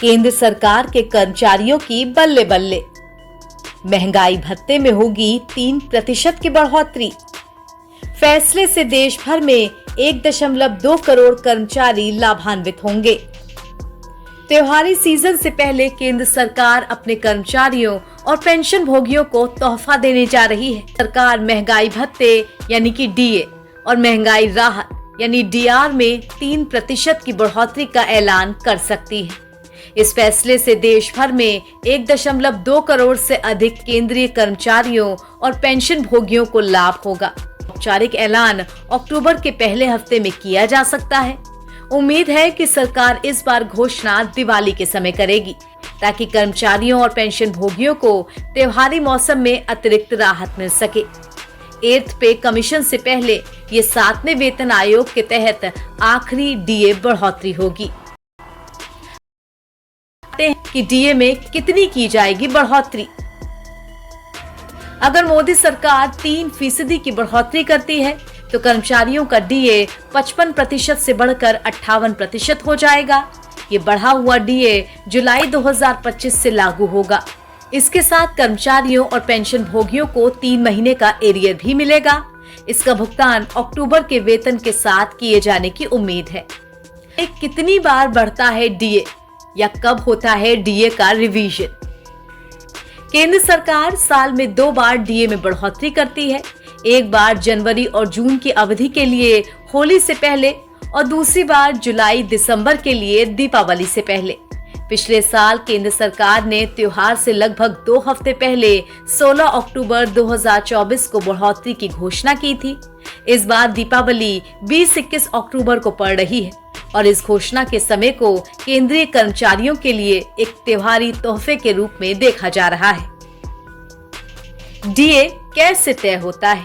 केंद्र सरकार के कर्मचारियों की बल्ले बल्ले। महंगाई भत्ते में होगी 3% की बढ़ोतरी। फैसले से देश भर में 1.2 करोड़ कर्मचारी लाभान्वित होंगे। त्योहारी सीजन से पहले केंद्र सरकार अपने कर्मचारियों और पेंशन भोगियों को तोहफा देने जा रही है। सरकार महंगाई भत्ते यानी कि डीए और महंगाई राहत यानी डीआर में 3% की बढ़ोतरी का ऐलान कर सकती है। इस फैसले से देश भर में 1.2 करोड़ से अधिक केंद्रीय कर्मचारियों और पेंशन भोगियों को लाभ होगा। औपचारिक ऐलान अक्टूबर के पहले हफ्ते में किया जा सकता है। उम्मीद है कि सरकार इस बार घोषणा दिवाली के समय करेगी ताकि कर्मचारियों और पेंशन भोगियों को त्योहारी मौसम में अतिरिक्त राहत मिल सके। 8th पे कमीशन से पहले ये 7वें वेतन आयोग के तहत आखिरी डीए बढ़ोतरी होगी। कि डीए में कितनी की जाएगी बढ़ोतरी। अगर मोदी सरकार 3% की बढ़ोतरी करती है तो कर्मचारियों का डीए 55% से बढ़कर 58% हो जाएगा। ये बढ़ा हुआ डीए जुलाई 2025 से लागू होगा। इसके साथ कर्मचारियों और पेंशन भोगियों को 3 महीने का एरियर भी मिलेगा। इसका भुगतान अक्टूबर के वेतन के साथ किए जाने की उम्मीद है। कितनी बार बढ़ता है डीए या कब होता है डीए का रिवीजन? केंद्र सरकार साल में 2 बार डीए में बढ़ोतरी करती है। एक बार जनवरी और जून की अवधि के लिए होली से पहले और दूसरी बार जुलाई दिसंबर के लिए दीपावली से पहले। पिछले साल केंद्र सरकार ने त्योहार से लगभग 2 हफ्ते पहले 16 अक्टूबर 2024 को बढ़ोतरी की घोषणा की थी। इस बार दीपावली 20-21 अक्टूबर को पड़ रही है और इस घोषणा के समय को केंद्रीय कर्मचारियों के लिए एक त्योहारी तोहफे के रूप में देखा जा रहा है। डीए कैसे तय होता है?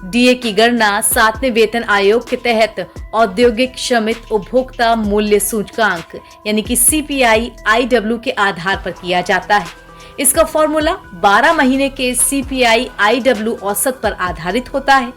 डीए की गणना 7वें वेतन आयोग के तहत औद्योगिक श्रमिक उपभोक्ता मूल्य सूचकांक यानी कि CPI-IW के आधार पर किया जाता है। इसका फॉर्मूला 12 महीने के CPI-IW औसत पर आधारित होता है।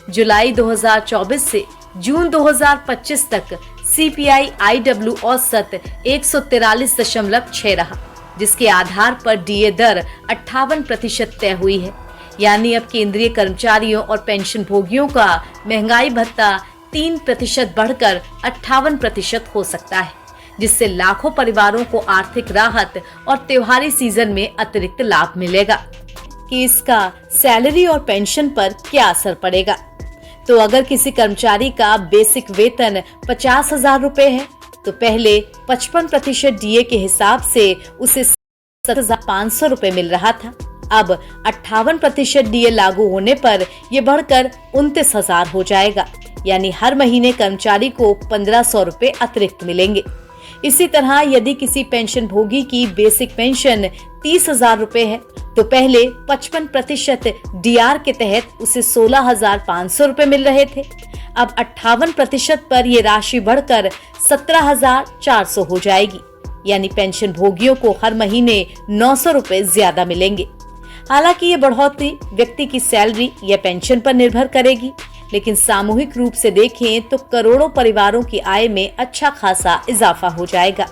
जुलाई 2024 से जून 2025 तक CPI-IW औसत 143.6 रहा, जिसके आधार पर डीए दर 58% तय हुई है। यानी अब केंद्रीय कर्मचारियों और पेंशन भोगियों का महंगाई भत्ता 3% बढ़कर 58% हो सकता है, जिससे लाखों परिवारों को आर्थिक राहत और त्योहारी सीजन में अतिरिक्त लाभ मिलेगा। कि इसका सैलरी और पेंशन पर क्या असर पड़ेगा? तो अगर किसी कर्मचारी का बेसिक वेतन 50,000 रुपए है तो पहले 55% डीए के हिसाब से उसे 7,500 रुपए मिल रहा था। अब 58% डीए लागू होने पर यह बढ़कर 29,000 हो जाएगा। यानी हर महीने कर्मचारी को 1,500 रुपए अतिरिक्त मिलेंगे। इसी तरह यदि किसी पेंशन भोगी की बेसिक पेंशन 30,000 रुपए है तो पहले 55% डीआर के तहत उसे 16,500 रुपए मिल रहे थे। अब 58% पर यह राशि बढ़कर 17,400 हो जाएगी। यानी पेंशन भोगियों को हर महीने 900 रुपए ज्यादा मिलेंगे। हालांकि ये बढ़ोतरी व्यक्ति की सैलरी या पेंशन पर निर्भर करेगी, लेकिन सामूहिक रूप से देखें तो करोड़ों परिवारों की आय में अच्छा खासा इजाफा हो जाएगा।